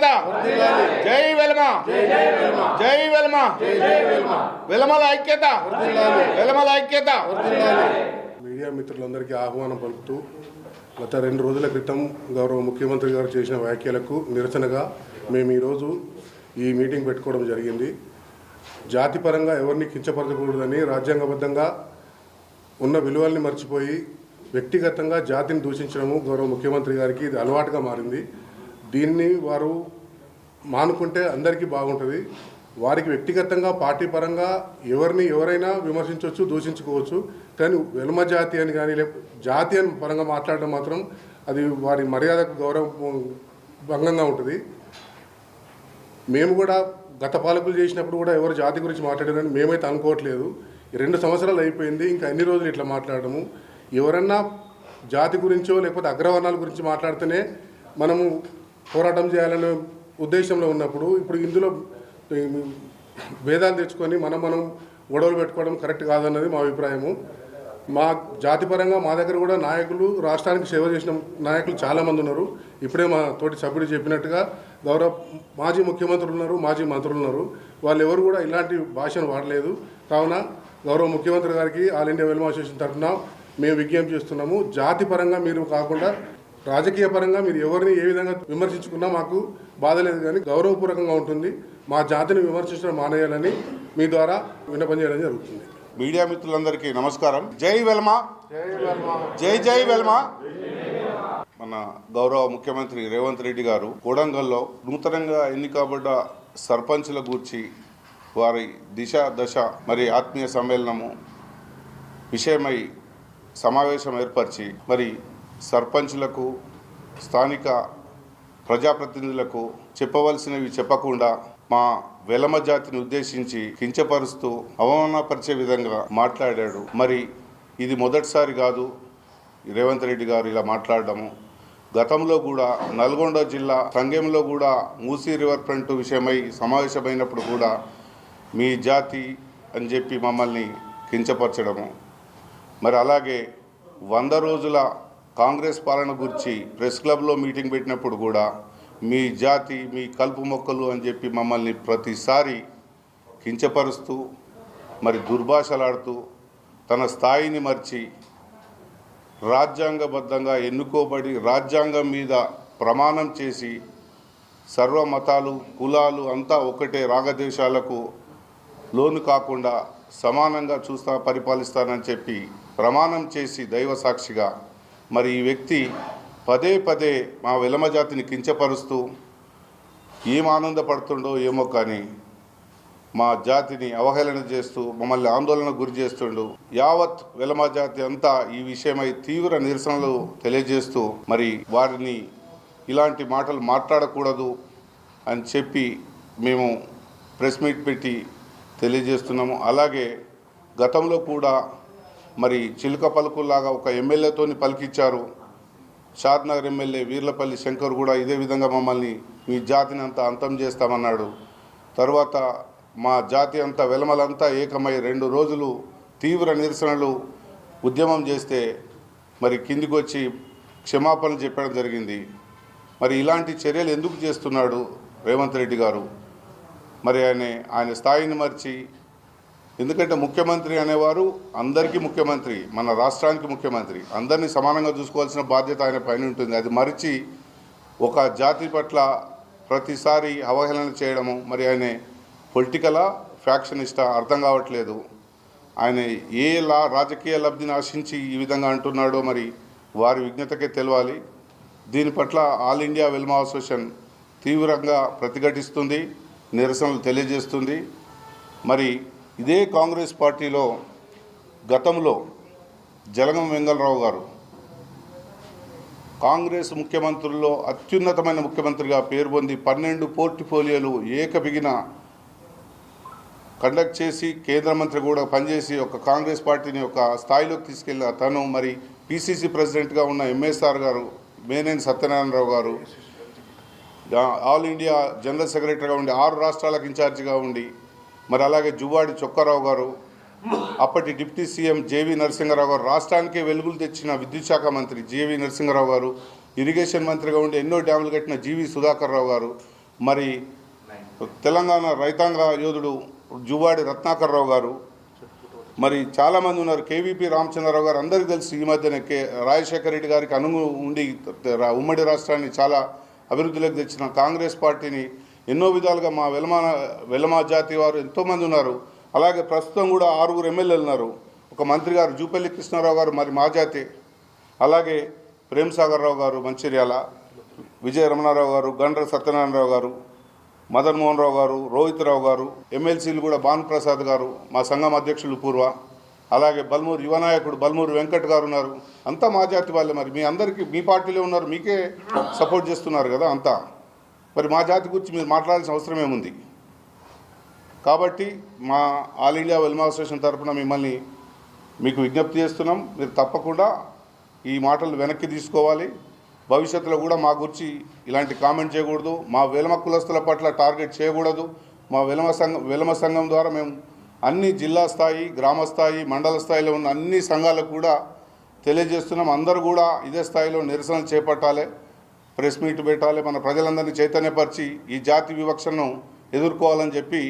ఐక్యత జై వెలమ జై వెలమ వెలమల ఐక్యత వెలమల ఐక్యత. మీడియా మిత్రులందరికీ ఆహ్వానం పలుకుతూ గత 2 రోజుల క్రితం గౌరవ ముఖ్యమంత్రి గారు చేసిన వ్యాఖ్యలకు నిరసనగా మేము ఈరోజు ఈ మీటింగ్ పెట్టుకోవడం జరిగింది. జాతిపరంగా ఎవరిని కించపరచకూడదని రాజ్యాంగబద్ధంగా ఉన్న విలువల్ని మర్చిపోయి వ్యక్తిగతంగా జాతిని దూషించడము గౌరవ ముఖ్యమంత్రి గారికి ఇది అలవాటుగా మారింది. దీన్ని వారు మానుకుంటే అందరికీ బాగుంటుంది. వారికి వ్యక్తిగతంగా పార్టీ పరంగా ఎవరైనా విమర్శించవచ్చు, దూషించుకోవచ్చు. కానీ వెలమ జాతి అని కానీ జాతి అని పరంగా మాట్లాడడం మాత్రం అది వారి మర్యాదకు గౌరవ భంగంగా ఉంటుంది. మేము కూడా గత పాలకులు చేసినప్పుడు కూడా ఎవరు జాతి గురించి మాట్లాడారని మేమైతే అనుకోవట్లేదు. 2 సంవత్సరాలు అయిపోయింది, ఇంకా ఎన్ని రోజులు ఇట్లా మాట్లాడము. ఎవరన్నా జాతి గురించో లేకపోతే అగ్రవర్ణాల గురించి మాట్లాడితేనే మనము పోరాటం చేయాలనే ఉద్దేశంలో ఉన్నప్పుడు ఇప్పుడు ఇందులో భేదాలు తెచ్చుకొని మనం గొడవలు పెట్టుకోవడం కరెక్ట్ కాదన్నది మా అభిప్రాయము. మా జాతిపరంగా మా దగ్గర కూడా నాయకులు, రాష్ట్రానికి సేవ చేసిన నాయకులు చాలామంది ఉన్నారు. ఇప్పుడే మా తోటి సభ్యుడు చెప్పినట్టుగా గౌరవ మాజీ ముఖ్యమంత్రులు ఉన్నారు, మాజీ మంత్రులు ఉన్నారు. వాళ్ళు ఎవరు కూడా ఇలాంటి భాషను వాడలేదు. కావున గౌరవ ముఖ్యమంత్రి గారికి ఆల్ ఇండియా వెల్మ అసోసియేషన్ తరఫున మేము విజ్ఞప్తి చేస్తున్నాము. జాతి పరంగా మీరు కాకుండా రాజకీయ పరంగా మీరు ఎవరిని ఏ విధంగా విమర్శించుకున్నా మాకు బాధ లేదు, కానీ గౌరవపూర్వకంగా ఉంటుంది. మా జాతిని విమర్శించడం మానేయాలని మీ ద్వారా విన్నపం చేయడం జరుగుతుంది. మీడియా మిత్రులందరికీ నమస్కారం. జై వెల్మ, జై జై వెల్మ. మన గౌరవ ముఖ్యమంత్రి రేవంత్ రెడ్డి గారు కొడంగల్లో నూతనంగా ఎన్నికబడ్డ సర్పంచుల గూర్చి వారి దిశ దశ మరి ఆత్మీయ సమ్మేళనము విషయమై సమావేశం ఏర్పరిచి మరి సర్పంచులకు, స్థానిక ప్రజాప్రతినిధులకు చెప్పవలసినవి చెప్పకుండా మా వెలమ జాతిని ఉద్దేశించి కించపరుస్తూ అవమానపరిచే విధంగా మాట్లాడాడు. మరి ఇది మొదటిసారి కాదు రేవంత్ రెడ్డి గారు ఇలా మాట్లాడడము. గతంలో కూడా నల్గొండ జిల్లా సంగెంలో కూడా మూసీ రివర్ ఫ్రంట్ విషయమై సమావేశమైనప్పుడు కూడా మీ జాతి అని చెప్పి మమ్మల్ని కించపరచడము. మరి అలాగే 100 రోజుల కాంగ్రెస్ పాలన గురించి ప్రెస్ క్లబ్లో మీటింగ్ పెట్టినప్పుడు కూడా మీ జాతి, మీ కలుపు మొక్కలు అని చెప్పి మమ్మల్ని ప్రతిసారి కించపరుస్తూ మరి దుర్భాషలాడుతూ తన స్థాయిని మర్చి రాజ్యాంగబద్ధంగా ఎన్నుకోబడి రాజ్యాంగం మీద ప్రమాణం చేసి సర్వ మతాలు, కులాలు అంతా ఒకటే, రాగద్వేషాలకు లోను కాకుండా సమానంగా పరిపాలిస్తానని చెప్పి ప్రమాణం చేసి దైవ సాక్షిగా మరి ఈ వ్యక్తి పదే పదే మా వెలమ జాతిని కించపరుస్తూ ఏం ఆనందపడుతుండో ఏమో కానీ మా జాతిని అవహేళన చేస్తూ మమ్మల్ని ఆందోళనకు గురి చేస్తుండు. యావత్ వెలమ జాతి అంతా ఈ విషయమై తీవ్ర నిరసనలు తెలియజేస్తూ మరి వారిని ఇలాంటి మాటలు మాట్లాడకూడదు అని చెప్పి మేము ప్రెస్ మీట్ పెట్టి తెలియజేస్తున్నాము. అలాగే గతంలో కూడా మరి చిలుక పలుకుల్లాగా ఒక ఎమ్మెల్యేతోని పలికిచ్చారు. షాద్నగర్ ఎమ్మెల్యే వీర్లపల్లి శంకర్ కూడా ఇదే విధంగా మమ్మల్ని మీ జాతిని అంతా అంతం చేస్తామన్నాడు. తర్వాత మా జాతి అంతా వెలమలంతా ఏకమై 2 రోజులు తీవ్ర నిరసనలు ఉద్యమం చేస్తే మరి కిందికి వచ్చి క్షమాపణలు చెప్పడం జరిగింది. మరి ఇలాంటి చర్యలు ఎందుకు చేస్తున్నాడు రేవంత్ రెడ్డి గారు? మరి ఆయన స్థాయిని మర్చి, ఎందుకంటే ముఖ్యమంత్రి అనేవారు అందరికీ ముఖ్యమంత్రి, మన రాష్ట్రానికి ముఖ్యమంత్రి, అందరినీ సమానంగా చూసుకోవాల్సిన బాధ్యత ఆయన పైన ఉంటుంది. అది మరిచి ఒక జాతి పట్ల ప్రతిసారి అవహేళన చేయడము, మరి ఆయన పొలిటికలా ఫ్యాక్షనిస్టా అర్థం కావట్లేదు. ఆయన ఏ రాజకీయ లబ్ధిని ఆశించి ఈ విధంగా అంటున్నాడో మరి వారి విజ్ఞతకే తెలవాలి. దీని పట్ల ఆల్ ఇండియా వెల్మ అసోసియేషన్ తీవ్రంగా ప్రతిఘటిస్తుంది, నిరసనలు తెలియజేస్తుంది. మరి ఇదే కాంగ్రెస్ పార్టీలో గతంలో జలగం వెంగళరావు గారు కాంగ్రెస్ ముఖ్యమంత్రుల్లో అత్యున్నతమైన ముఖ్యమంత్రిగా పేరు పొంది 12 పోర్ట్ఫోలియోలు ఏకబిగిన కండక్ట్ చేసి కేంద్ర మంత్రి కూడా పనిచేసి ఒక కాంగ్రెస్ పార్టీని ఒక స్థాయిలోకి తీసుకెళ్ళిన తను మరి పిసిసి ప్రెసిడెంట్గా ఉన్న ఎంఎస్ఆర్ గారు, మేనేని సత్యనారాయణరావు గారు, ఆల్ ఇండియా జనరల్ సెక్రటరీగా ఉండి 6 రాష్ట్రాలకు ఇన్ఛార్జిగా ఉండి, మరి అలాగే జువ్వాడి చొక్కారావు గారు, అప్పటి డిప్యూటీ సీఎం జేవీ నరసింహారావు గారు, రాష్ట్రానికే వెలుగులు తెచ్చిన విద్యుత్ శాఖ మంత్రి జేవీ నరసింహారావు గారు, ఇరిగేషన్ మంత్రిగా ఉండి ఎన్నో డ్యాములు కట్టిన జీవీ సుధాకర్ రావు గారు, మరి తెలంగాణ రైతాంగ యోధుడు జువాడి రత్నాకర్ రావు గారు, మరి చాలామంది ఉన్నారు, కేవీపీ రామచంద్రరావు గారు, అందరికీ తెలుసు. ఈ మధ్యన రాజశేఖర రెడ్డి గారికి ఉండి ఉమ్మడి రాష్ట్రాన్ని చాలా అభివృద్ధిలోకి తెచ్చిన కాంగ్రెస్ పార్టీని ఎన్నో విధాలుగా మా వెలమా జాతి వారు ఎంతోమంది ఉన్నారు. అలాగే ప్రస్తుతం కూడా 6 ఎమ్మెల్యేలు ఉన్నారు. ఒక మంత్రి గారు జూపల్లి కృష్ణారావు గారు మరి మా జాతి, అలాగే ప్రేమ్ సాగర్ రావు గారు మంచిర్యాల, విజయ రమణారావు గారు, గండ్ర సత్యనారాయణరావు గారు, మదన్ మోహన్ రావు గారు, రోహిత్ రావు గారు, ఎమ్మెల్సీలు కూడా భానుప్రసాద్ గారు, మా సంఘం అధ్యక్షులు పూర్వ, అలాగే బల్మూరు యువనాయకుడు బల్మూరు వెంకట్ గారు ఉన్నారు. అంతా మా జాతి వాళ్ళే. మరి మీ అందరికీ మీ పార్టీలో ఉన్నారు, మీకే సపోర్ట్ చేస్తున్నారు కదా అంతా. మరి మా జాతి గురించి మీరు మాట్లాడాల్సిన అవసరం ఏముంది? కాబట్టి మా ఆల్ ఇండియా వెల్మా అసోసియేషన్ తరఫున మిమ్మల్ని మీకు విజ్ఞప్తి చేస్తున్నాం. మీరు తప్పకుండా ఈ మాటలు వెనక్కి తీసుకోవాలి. భవిష్యత్తులో కూడా మా గురించి ఇలాంటి కామెంట్ చేయకూడదు. మా వెలమ కులస్తుల పట్ల టార్గెట్ చేయకూడదు. మా వెలమ సంఘం ద్వారా మేము అన్ని జిల్లా స్థాయి, గ్రామ స్థాయి, మండల స్థాయిలో ఉన్న అన్ని సంఘాలకు కూడా తెలియజేస్తున్నాం. అందరూ కూడా ఇదే స్థాయిలో నిరసనలు చేపట్టాలి, ప్రెస్ మీట్ పెట్టాలి, మన ప్రజలందరినీ చైతన్యపరిచి ఈ జాతి వివక్షను ఎదుర్కోవాలని చెప్పి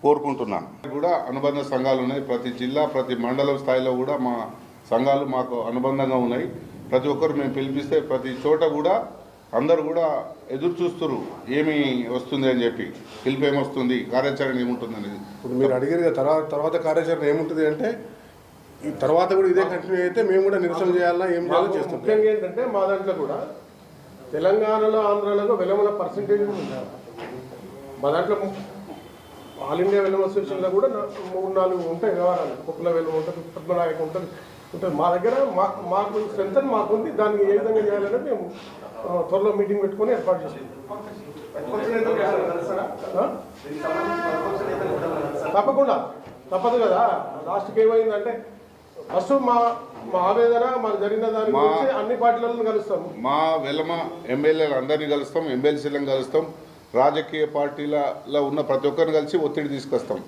కోరుకుంటున్నాను. కూడా అనుబంధ సంఘాలు ఉన్నాయి. ప్రతి జిల్లా, ప్రతి మండలం స్థాయిలో కూడా మా సంఘాలు మాకు అనుబంధంగా ఉన్నాయి. ప్రతి ఒక్కరు మేము పిలిపిస్తే ప్రతి చోట కూడా అందరూ కూడా ఎదురు చూస్తున్నారు ఏమి వస్తుంది అని చెప్పి. పిలుపు ఏమొస్తుంది, కార్యాచరణ ఏముంటుంది అనేది. ఇప్పుడు మీరు అడిగారు కదా, తర్వాత కార్యాచరణ ఏముంటుంది అంటే, ఈ తర్వాత కూడా ఇదే కంటిన్యూ అయితే మేము కూడా నిరసన చేయాలా, ఏం చేయాలో చేస్తాం. ముఖ్యంగా ఏంటంటే మా దాంట్లో కూడా తెలంగాణలో, ఆంధ్రాలో వెలమల పర్సంటేజ్ ఉంటారు. మా దాంట్లో ఆల్ ఇండియా వెలమ అసోసియేషన్లో కూడా 3-4 ఉంటాయి వ్యవహారాలు. కుక్కల వెలమ ఉంటుంది, పద్మనాయక ఉంటుంది. మా దగ్గర మాకు స్ట్రెంత్ మాకుంది. దాన్ని ఏ విధంగా చేయాలని మేము త్వరలో మీటింగ్ పెట్టుకొని ఏర్పాటు చేస్తాం. తప్పకుండా తప్పదు కదా. లాస్ట్కి ఏమైందంటే ఫస్ట్ మా ఆవేదన మాకు జరిగిన దాని గురించి అన్ని పార్టీలను కలుస్తాం. మా వెలమ ఎమ్మెల్యేలు అందరినీ కలుస్తాం, ఎమ్మెల్సీలను కలుస్తాం, రాజకీయ పార్టీలలో ఉన్న ప్రతి ఒక్కరిని కలిసి ఒత్తిడి తీసుకొస్తాం.